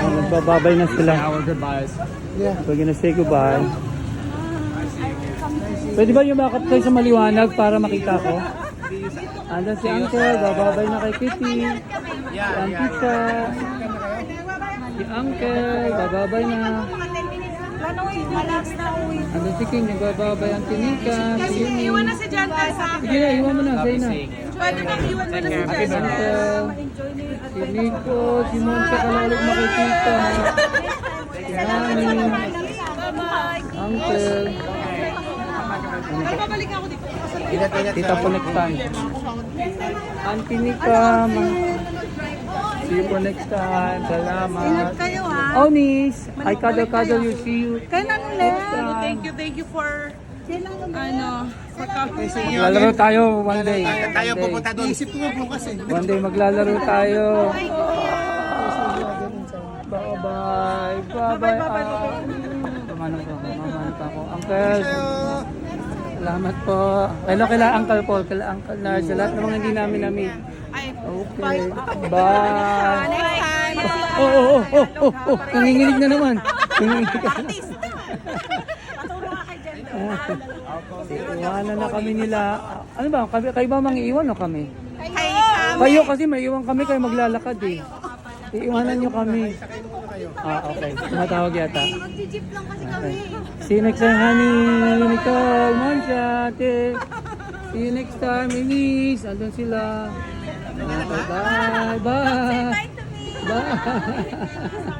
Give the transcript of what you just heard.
Magbababay na sila. Our goodbyes. Yeah. We're gonna say goodbye. Pwede ba yumakap kayo sa maliwanag para makita ko? Andan si Uncle, bababay na kay Kitty. Si Auntie siya. Si Uncle, bababay na. Andan si King, nagbababay ang Tinika. Si Yumi. Iwan na si John sa Sige na, iwan mo na, say na. Pwede bang iwan mo na si John? Uncle, si Nico, si Moncha, kalalag makikita. Si Nani, Uncle. Pero babalik ako dito. Kita po next time. Auntie Nika, see you po next time. Salamat. Ingat kayo ha. Oh, Nis. I cuddle you. See you. Kailan Next ulit? time. Thank you for pagka- Maglalaro tayo one day. Tayo pupunta doon. Isip ko bukas eh. One day maglalaro tayo. Bye-bye. Bye-bye. Mamano pa ako. Uncle. Salamat po. Hello kila Uncle Paul, kila Uncle Nars, sa lahat ng mga hindi namin na-meet. Okay. Bye. Next time. Oh. Nanginginig na naman. Nanginginig ka na. Patulong ka kay Jen. Iwanan na kami nila. Ano ba? Kayo ba mangiiwan o kami? Hi, Kayo kasi may iwan kami, kayo maglalakad eh. Iiwanan nyo kami. Okay. Tumatawag yata. Mag-jeep lang kasi kami. See you next time, honey. Nicole, Mansha, ate. See you next time, Minis. Andun sila. Okay, bye. Bye. Bye to me. Bye.